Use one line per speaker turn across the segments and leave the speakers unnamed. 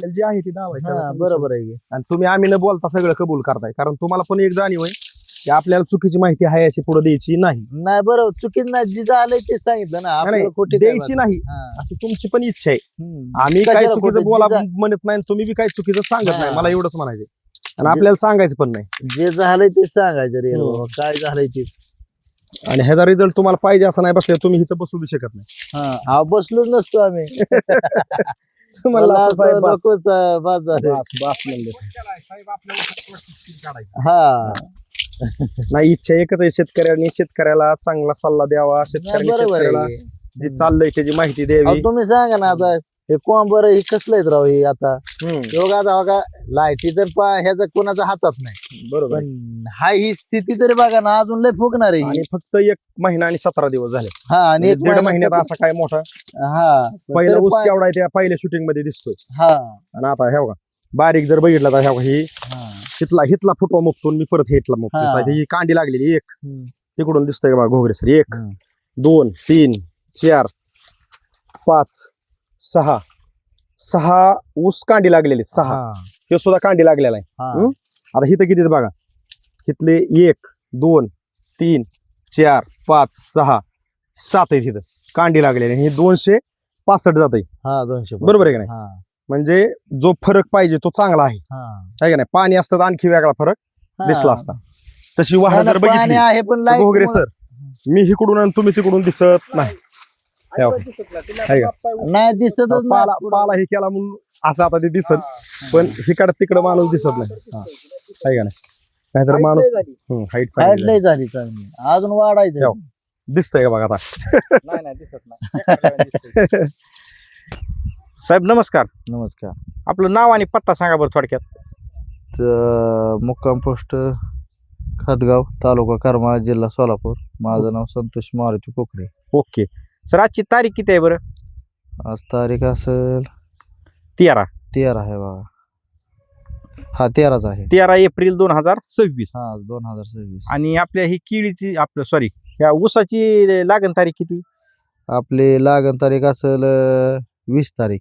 आपल्याला जे आहे ते दावायचं
बरोबर आहे.
आणि तुम्ही आम्ही न बोलता सगळं कबूल करताय, कारण तुम्हाला पण एक जाणीव आहे की आपल्याला चुकीची माहिती आहे अशी पुढे द्यायची नाही.
नाही बरोबर, चुकीच नाही, जी झालंय ते सांगितलं ना, आपल्याला खोटी काय
द्यायची
बात
नाही
हा.
अशी तुमची पण इच्छा आहे. आम्ही
कशाला
काय
खोटं,
चुकीचं
जी
बोला
जा-
म्हणत नाही, तुम्ही बी काय चुकीचं सांगत नाही,
हा.
मला एवढंच म्हणायचं. आणि आपल्याला सांगायचं पण नाही.
जे झालंय ते सांगायचं रे
हो.
बाबा, काय झालंय ते.
आणि ह्याचा रिझल्ट तुम्हाला पाहिजे असं नाही बसले तुम्ही इथं बसू बी शकत नाही.
हा बसलोच नसतो आम्ही.
तुम्हाला
मला
असं साहेब बस
नकोच, बस झालं.
बस बस म्हणलं.
हा
नाही, इच्छा एकच आहे शेतकऱ्यांनी शेतकऱ्याला चांगला सल्ला द्यावा,
नाही,
शेतकऱ्यांनी
बरोबर
शेतकऱ्याला
आहे.
जे चाललंय त्याची माहिती
अहो,
द्यावी.
तुम्ही सांगा ना आता हे कोंबर हे कसलं आहेत राव हे आता.
हम्म,
योगा बघा, लाईटी तर ह्याचा कोणाचा हातात नाही,
बरोबर आहे.
पण हा ही स्थिती तरी बघा ना, अजून लय फुकणार आहे ही.
आणि फक्त 1 महिना आणि 17 दिवस झाले.
हा आणि
म्हणजे
एक
1.5 महिन्यात
महिन्याचा-
असा काय मोठा
हा पण
पहिला
तरी
ऊस
पाय-
केवढा आहे त्या पहिल्या शूटिंग मध्ये दिसतोय.
हा
आणि आता हे बघा बारीक जर बघितला तर हे बघा ही
हा.
हितला फुटवा मुक्तो मी परत हेटला
हा.
मुक्तो. ही कांडी लागलेली एक
हम्म.
तिकडून दिसतोय बघा घोगरे सर. 1
हम्म.
2 3 4 5 6 ऊस कांडी लागलेली 6.
हा.
हे सुद्धा कांडी लागलेला आहे.
हा.
हम्म? आता हिथं किती आहेत बघा, हिथले 1 2 3 4 5 6 7 आहेत हिथं कांडी लागलेली. हे 265 जात आहे.
हा 200
बरोबर आहे का नाही?
हा.
म्हणजे जो फरक पाहिजे तो चांगला आहे,
हा.
आहे का नाही? पाणी असतं तर आणखी वेगळा फरक
हा.
दिसला असता. तशी वाहन
नाही,
जर
नाही, पाणी
बघितली
आहे पण
तर
लाईट
घोगरे
मुळे-
सर मी इकडून आणि तुम्ही तिकडून दिसत नाही. हे बघा. आहे का?
नाही दिसतच
पाला
नाही.
पाला हे केला म्हणून असं आता ते दिसत, पण इकडं तिकडं माणूस दिसत नाही. आहे का नाही? नाहीतर माणूस हाईट
हाईट लय झाली चांगली, अजून वाढायचं.
हो. दिसतंय का बघा आता. साहेब नमस्कार,
नमस्कार.
आपलं नाव आणि पत्ता सांगा बरं थोडक्यात.
तर मुक्काम पोस्ट खतगाव, तालुका करमाळा, जिल्हा सोलापूर. माझं नाव संतोष मारुती कोकरे.
ओके सर, आजची तारीख किती आहे बरं?
आज तारीख असेल
13
13 आहे बघा. हा 13च आहे.
13 एप्रिल 2026.
हा 2026.
आणि आपल्या ही केळीची आपलं सॉरी ह्या ऊसाची लागण तारीख किती?
आपली लागण तारीख असेल 20 तारीख.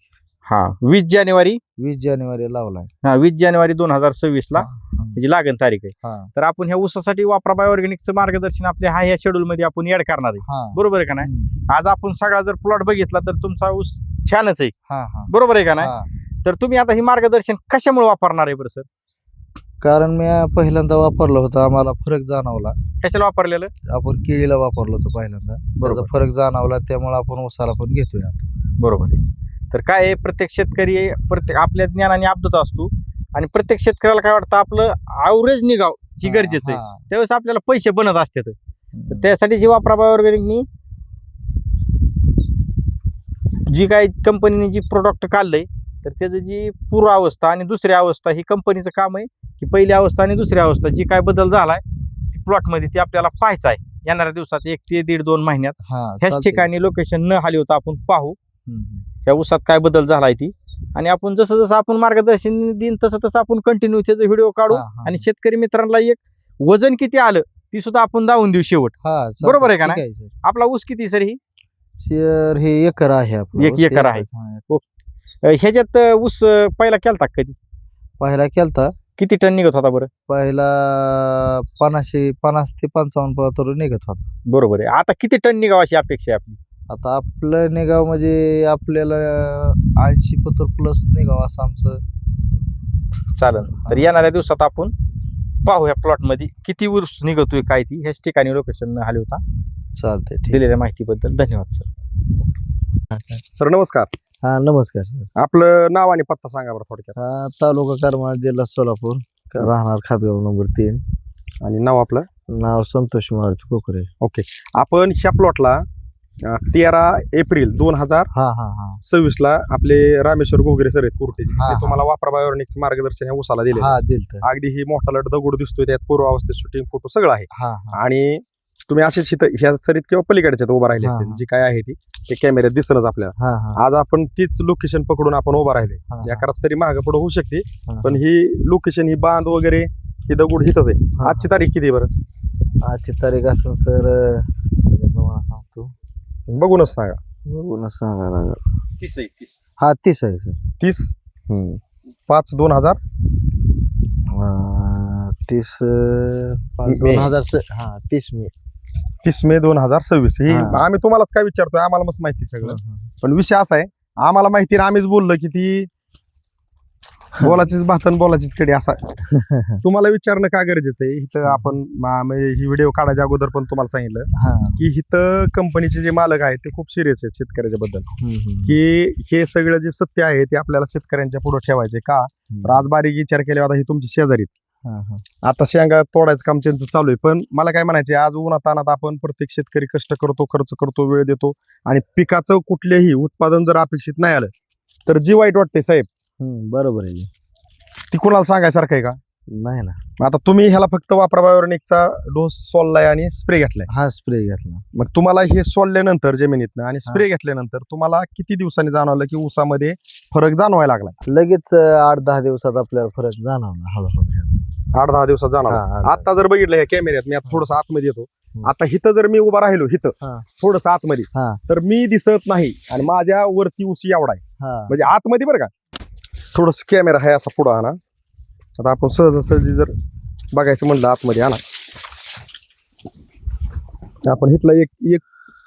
हा 20 जानेवारी.
20 जानेवारी लावलाय.
हा 20 जानेवारी 2026 ला
हा,
त्याची लागण तारीख आहे.
हा,
तर आपण ह्या ऊसासाठी वापरा बायोऑर्गॅनिकचं मार्गदर्शन आपल्या ह्या शेड्यूल मध्ये आपण ऍड करणार आहे.
हा.
बरोबर आहे का नाही?
हम्म.
आज आपण सगळा जर प्लॉट बघितला तर तुमचा ऊस छानच आहे.
हा, हा,
बरोबर आहे का नाही?
हा.
तर तुम्ही आता ही मार्गदर्शन कशामुळे वापरणार आहे बरं सर?
कारण मी पहिल्यांदा वापरलं होतं, आम्हाला फरक जाणवला.
कशाला वापरलेलं?
आपण केळीला वापरलं होतं पहिल्यांदा, त्याचा फरक जाणवला, त्यामुळे आपण ऊसाला पण घेतोय आता.
बरोबर आहे. तर काय आहे, प्रत्येक शेतकरी प्रत्येक आपल्या ज्ञानाने अपडेट असतो आणि प्रत्येक शेतकऱ्याला काय वाटतं आपलं ॲव्हरेज निघाव ही गरजेचं आहे.
हा,
त्यावेळेस आपल्याला पैसे बनत असतात. तर
हा.
त्यासाठी जी वापरा बायोऑर्गॅनिकनी जी काय कंपनीने जी प्रोडक्ट काढलंय तर त्याचं जी पूर्व अवस्था आणि दुसरी अवस्था ही कंपनीचं काम आहे की पहिली अवस्था आणि दुसरी अवस्था जी काय बदल झालाय ती प्लॉटमध्ये ती आपल्याला पाहायचं आहे. येणाऱ्या दिवसात 1 ते 1.5-2 महिन्यात
हा,
ह्याच
चालतंय.
ठिकाणी लोकेशन न हलवता आपण पाहू
हम्म.
ह्या ऊसात काय बदल झालाय ती. आणि आपण जसं जसं आपण मार्गदर्शन देईन तसं तसं आपण कंटिन्यू त्याचा व्हिडिओ काढू.
हा, हा.
आणि शेतकरी मित्रांना एक वजन किती आलं ती सुद्धा आपण दावून देऊ शेवट.
हा, चालतंय.
बरोबर आहे का
ठीक
नाही?
सर.
आपला ऊस किती सर? ही
शेअर हे एकर आहे आपलं.
1 एकर आहे.
हा.
ह्याच्यात ऊस पहिला केलता का कधी?
पहिला केलता.
किती टन निघत होता बरं?
पहिला 50 ते 55 पत्र निघत होता.
बरोबर आहे. आता किती टन निघावं अशी अपेक्षा आहे आपली?
आता आपलं निघाव म्हणजे आपल्याला 80 पत्र प्लस निघाव असं आमचं.
चालेल. तर येणाऱ्या दिवसात आपण पाहूया प्लॉट मध्ये किती ऊस निघतोय काय ती ह्याच ठिकाणी लोकेशन हलवता.
चालतंय. ठीक.
दिलेल्या माहितीबद्दल धन्यवाद सर. सर नमस्कार,
हा नमस्कार सर.
आपलं नाव आणि पत्ता सांगा बरं थोडक्यात.
हा तालुका करमाळा, जिल्हा सोलापूर, राहणार खातगाव नंबर 3.
आणि नाव आपलं?
नाव संतोष मारुती कोकरे.
ओके. आपण ह्या प्लॉटला 13 एप्रिल 2026
हा हा हा
ला आपले रामेश्वर घोगरे सर आहेत कुर्टीचे,
हा,
ते
हा.
तुम्हाला वापरा बायोऑर्गॅनिकचं मार्गदर्शन या ऊसाला दिले.
हा दिलत.
अगदी ही मोठा लट दगड दिसतोय त्यात पूर्व अवस्थेत शूटिंग फोटो सगळं आहे.
हा हा
आणि तुम्ही असेच इथं ह्या सरीत किंवा पलीकडच्यात उभा राहिले
हा,
असते
हा.
जी काय आहे ती ते कॅमेऱ्यात दिसणच आपल्याला.
हा हा
आज आपण तीच लोकेशन पकडून आपण उभा राहिले.
हा,
या करत तरी मागं पुढे होऊ शकते,
हा.
पण ही लोकेशन ही बांध वगैरे ही दगड हिथच आहे.
हा.
आजची तारीख किती आहे बरं?
आजची तारीख असून सर तुम्हाला सांगतो,
बघूनच सांगा.
बघून सांगा लागेल.
30
हा 30 आहे सर.
30.
5/2000
30
मे.
2000 हा 30 मे
30 मे 2026 ही
हा.
आम्ही तुम्हालाच काय विचारतोय, आम्हाला मस्त माहिती सगळं. पण विषय असा आहे, आम्हाला माहिती आहे, आम्हीच बोललो की ती बोलाचीच भातन बोलाचीच कडी असा. तुम्हाला विचारणं का गरजेचं आहे इथं? आपण म्हणजे ही व्हिडिओ काढायच्या अगोदर पण तुम्हाला सांगितलं
हा
की इथं कंपनीचे जे मालक आहेत ते खूप सिरियस आहेत शेतकऱ्याच्या बद्दल,
हम्म.
की हे सगळं जे सत्य आहे ते आपल्याला शेतकऱ्यांच्या पुढे ठेवायचे का. तर आज बारीक विचार केला आता ही तुमची शेजारीत,
हा, हा.
आता शेंगा तोडायचं काम त्यांचं चालू आहे. पण मला काय म्हणायचं, आज उन्हात तानात आपण प्रत्येक शेतकरी कष्ट करतो, खर्च करतो, वेळ देतो, आणि पिकाचं कुठलेही उत्पादन जर अपेक्षित नाही आलं तर जी वाईट वाटते साहेब,
बरोबर आहे.
ती कुणाला सांगायसारखं आहे का?
नाही ना,
आता तुम्ही ह्याला फक्त वापरा बायोनिकचा डोस सोललाय आणि स्प्रे घेतलाय.
हा स्प्रे घेतला.
मग तुम्हाला हे सोलल्यानंतर जमिनीतनं आणि स्प्रे घेतल्यानंतर तुम्हाला किती दिवसांनी जाणवलं की ऊसामध्ये फरक जाणवायला लागला?
लगेच 8-10 दिवसात आपल्याला फरक जाणवला हळूहळू.
8-10 दिवसात जाणवला.
हा, 8-10.
आता जर बघितलं ह्या कॅमेऱ्यात, मी आता थोडस आतमध्ये येतो, आता हिथं जर मी उभा राहिलो हिथं
हा.
थोडस आतमध्ये,
हा.
तर मी दिसत नाही आणि माझ्या वरती ऊस एवढा आहे,
हा.
म्हणजे आतमध्ये बरं का. थोडस कॅमेरा आहे असा पुढं आणा. आता आपण सहजासहजी जर बघायचं म्हणलं आतमध्ये आणा, आपण हिथला एक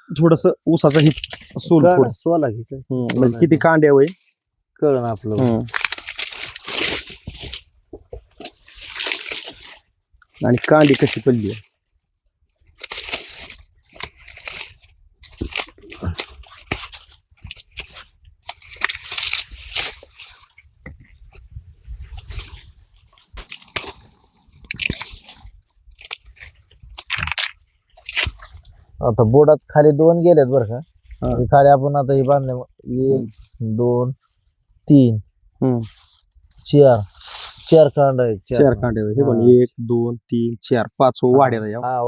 थोडस ऊसाचा हित सोल
कळ-
थोडं,
सोला घेतलं
म्हणजे किती कांड्या वय
कळण आपलं.
आणि कांडी कशी पडली आहे.
आता बोर्डात खाली 2 गेलेत बरं का.
हा.
हे खाली आपण आता हे बांधले 1 2 3 4 कांड आहेत.
4 कांड्या वय. हे पण 1 2 3 4 5 वाड्यात आहे.
हा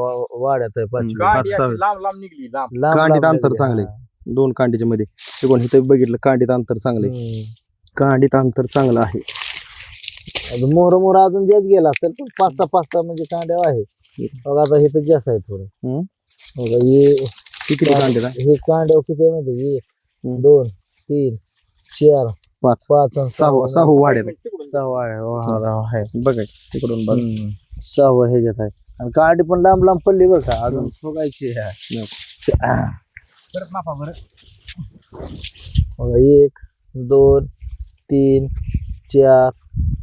वाड्यात आहे 5.
गाडी
सहा.
अशी लांब लांब निघली लांब.
कांडीत अंतर चांगले. 2 कांडीच्या मध्ये हे पण इथं बघितलं कांडीत अंतर चांगले, कांडीत अंतर चांगलं आहे.
मोर अजून जास्त गेला असेल पण 5-6 म्हणजे कांड्या आहे. बघा आता हे तर जास्त आहे थोडं. बघा
किती कांडे
हे कांड्या किती आहे माहिती आहे? 1 2 3 4
5
5 आणि
6 वाड्यात आहे.
6 आहे.
बघा तिकडून बघ.
6 ह्याच्यात आहे. आणि कांडी पण लांब लांब पडली बरं का, अजून फुगायची आहे.
परत मापा बरं.
बघा 1 2 3 4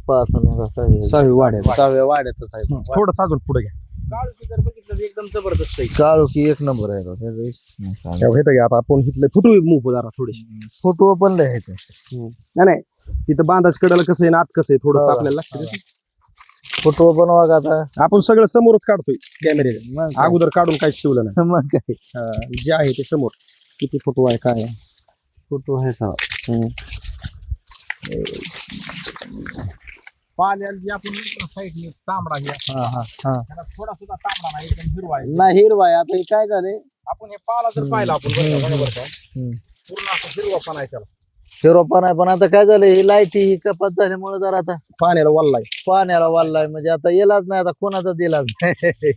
5 आणि
6 वाड्यात.
6व्या वाड्यातच आहे.
थोडस अजून पुढे घ्या.
काळूची जर बघितलं तर एकदम जबरदस्त आहे.
काळू की 1 नंबर आहे तो. त्याचा विषय नाही.
तेव्हा इथं घ्या. आता आपण इथलं फुटू मूव जरा थोडीशी.
फोटो पण लय आहेत.
नाही तिथं बांधाच कडाला कसं आहे ना, आत कसं आहे थोडस
हो.
आपल्याला लक्ष द्यायचं.
फोटो पण बघा आता.
आपण सगळं समोरच काढतोय कॅमेरे,
मग काय.
अगोदर काढून काहीच ठेवलं नाही.
मग काय
जे आहे ते समोर. किती फोटो आहे काय आहे.
फोटो आहे सा.
पाल्याला जे आपण साईडने तांबडा घ्या, त्याला थोडा सुद्धा तांबडा नाही, एकदम हिरवा आहे.
नाही हिरवा आहे. आता हे काय झाले,
आपण हे पाला जर पाहिला आपण बरोबर का, पूर्ण असं हिरवा पण आहे त्याला.
हिरवा पण आहे. पण आता काय झालं, ही लाईटी ही कपात झाल्यामुळे जर आता
पाण्याला वल्लाय.
पाण्याला वाढलाय. म्हणजे आता येलाच नाही, आता कोणाचा दिलाच नाही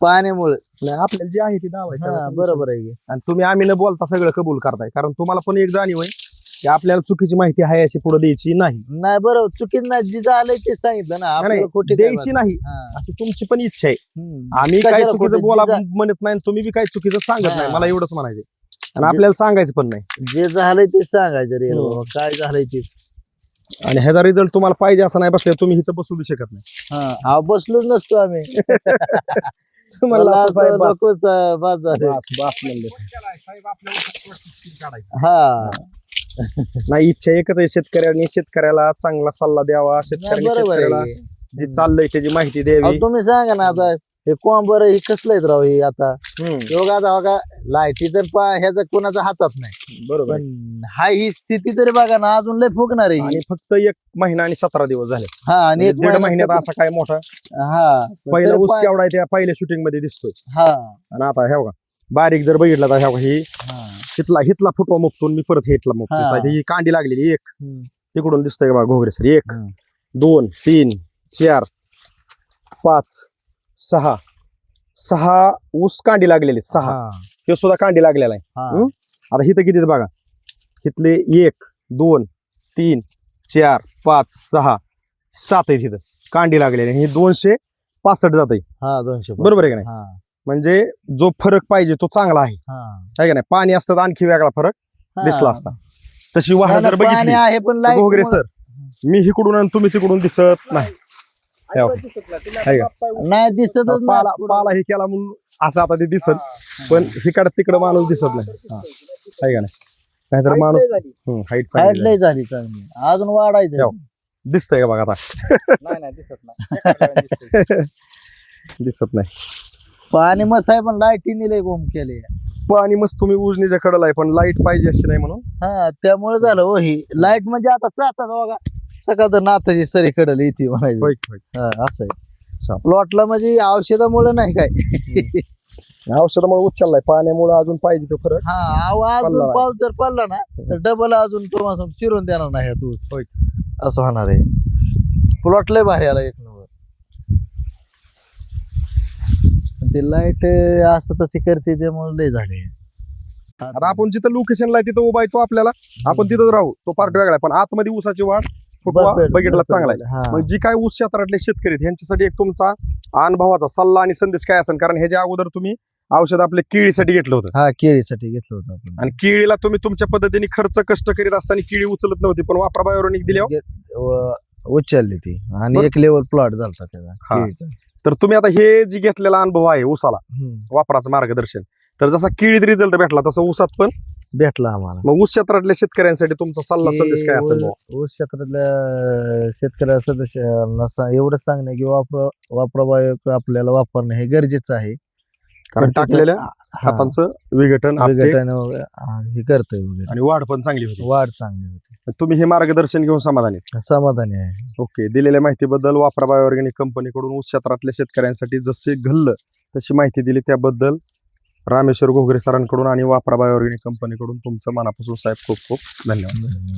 पाण्यामुळे.
नाही आपल्याला जे आहे ते दावायचं.
बरोबर आहे की.
आणि तुम्ही आम्ही न बोलता सगळं कबूल करताय, कारण तुम्हाला पण एक जाणीव आहे की आपल्याला चुकीची माहिती आहे अशी पुढे द्यायची नाही.
नाही बरोबर, चुकीच नाही. जी झालंय ते सांगितलं ना, आपल्याला खोटी काय
द्यायची
बात.
नाही
हा.
अशी तुमची पण इच्छा आहे.
हम्म.
आम्ही काय
कशाला
चुकीचं
खोटं?
बोला
जी
म्हणत नाही, तुम्ही बी काही चुकीचं सांगत
हा.
नाही. मला एवढंच म्हणायचं. आणि आपल्याला सांगायचं पण नाही.
जे झालंय ते सांगायचं रे
हो.
बाबा, काय झालंय ते.
आणि ह्याचा रिझल्ट तुम्हाला पाहिजे असं नाही बसल्या तुम्ही इथं बसू बी शकत नाही.
हा बसलोच नसतो आम्ही.
तुम्हाला
मला
असं साहेब बस.
नकोच, बस झालं.
बस बस म्हणलं.
त्याला साहेब आपल्या ऊसात स्कीम काढायची.
हा
नाही इच्छा एकच आहे, शेतकऱ्याला चांगला सल्ला द्यावा,
नाही,
शेतकऱ्याने
बरोबर
शेतकऱ्याला
आहे.
जे चाललंय त्याची माहिती
अहो,
द्यावी.
तुम्ही सांगा ना आता हे कोंबर हे कसलं आहेत राव हे आता.
हम्म,
योगा आता बघा लाईटी तर ह्याचा कोणाच्या हातात नाही.
बरोबर आहे.
पण हाय ही स्थिती तरी बघा ना, अजून लय फुगणार आहे ही.
आणि फक्त 1 महिना आणि 17 दिवस झाले.
हा आणि एक
1.5 महिन्यात
महिन्यात
असा काय मोठा
हा पण
पहिला
तरी
ऊस
पा-
केवढा आहे त्या पहिल्या शूटिंग मध्ये दिसतोय.
हा
आणि आता हे बघा बारीक जर बघितला तर हे बघा ही
हा.
हितला फुटवा मुक्तून मी परत हिटला
हा.
मुक्तो. ही कांडी लागलेली 1
हम्म.
तिकडून दिसतंय बघा घोगरे सर. 1
हम्म.
2 3 4 5 6 ऊस कांडी लागलेली 6.
हा.
हे सुद्धा कांडी लागलेला आहे.
हा.
हम्म? आता हिथं किती आहेत बघा, हिथले 1 2 3 4 5 6 7 आहे तिथं कांडी लागलेली आणि हे 265 जात आहे.
हा 200
बरोबर आहे का नाही?
हा
म्हणजे जो फरक पाहिजे तो चांगला आहे
हा
आहे का नाही? पाणी असतं तर आणखी वेगळा फरक
हा.
दिसला असता. तशी वाहन
नाही,
जर
नाही, पाणी
बघितली
आहे पण
तर
लाईट
घोगरे सर मी इकडून आणि तुम्ही तिकडून दिसत नाही. आहे का?
नाही दिसतच
पाला
नाही.
पाला हे केला म्हणून असं आता ते दिसत पण इकडे तिकडे माणूस दिसत नाही. आहे का नाही? नाहीतर माणूस हाईट
हाईट लय झाली चांगली अजून वाढायचं
हो. दिसतंय का बघा आता?
नाही दिसत नाही.
दिसत नाही.
पाणी मस्त आहे पण लाईटीने लय बोंब केले.
पाणी मस्त तुम्ही उजनीच्या कडला आहे पण लाईट पाहिजे अशी नाही म्हणून
हा त्यामुळे झालं हो ही लाईट म्हणजे आता सातात बघा सकाळ तर नाताची सरी कडल येते म्हणायचं.
होय, होय.
हा, असं आहे
चालेल.
प्लॉटला म्हणजे औषधामुळे नाही काय
औषधामुळे उचललाय पाण्यामुळे अजून पाहिजे तो फरक.
हा अजून
पडला नाही.
पाऊस जर पडला ना तर डबल अजून तुम्हाला चिरून देणार नाही हा ऊस.
होय.
असं होणार आहे. प्लॉट लय भारी आला एक नंबर. ते लाईट असं तशी करते त्यामुळे लय झाले.
आता आपण जिथं लोकेशनला आहे तिथं उभा आहे तो आपल्याला आपण तिथंच राहू तो पार्ट वेगळा आहे पण आतमध्ये ऊसाची वाढ फुटवा बघितला चांगला आहे.
हा.
मग जी काय ऊस क्षेत्रातले शेतकरी आहेत ह्यांच्यासाठी एक तुमचा अनुभवाचा सल्ला आणि संदेश काय असेल कारण ह्याच्या अगोदर तुम्ही औषध आपल्या केळीसाठी घेतलं होतं
हा केळीसाठी घेतलं होतं आपण.
आणि केळीला तुम्ही तुमच्या पद्धतीने खर्च कष्ट करीत असताना केळी उचलत नव्हती पण वापरा बायोनिक दिल्यावर
उचलली ती आणि
बरं.
एक लेवल प्लॉट झालता त्याचा
हा.
केळीचा.
तर तुम्ही आता हे जे घेतलेला अनुभव आहे ऊसाला वापराचं मार्गदर्शन तर जसा केळीत रिझल्ट भेटला तसं ऊसात पण
भेटला आम्हाला.
मग ऊस क्षेत्रातल्या शेतकऱ्यांसाठी तुमचा सल्ला संदेश काय असेल बुवा?
ऊस क्षेत्रातल्या शेतकऱ्या सदस्यांना एवढं सांगणे की वापराबायो आपल्याला वापरणं हे गरजेचं आहे.
कारण
पण ते-
टाकलेल्या
हा,
खतांचं विघटन आपटे
विघटन वगैरे, हे करतोय वगैरे
आणि वाढ पण चांगली होती.
वाढ चांगली होती.
तुम्ही हे मार्गदर्शन घेऊन समाधानी आहेत?
समाधानी आहे.
ओके दिलेल्या माहितीबद्दल वापरा बायोऑर्गॅनिक कंपनीकडून ऊस क्षेत्रातल्या शेतकऱ्यांसाठी जसे घडलं तशी माहिती दिली त्याबद्दल रामेश्वर घोगरे सरांकडून आणि वापरा बायोऑर्गॅनिक कंपनीकडून तुमचं मनापासून साहेब खूप खूप धन्यवाद.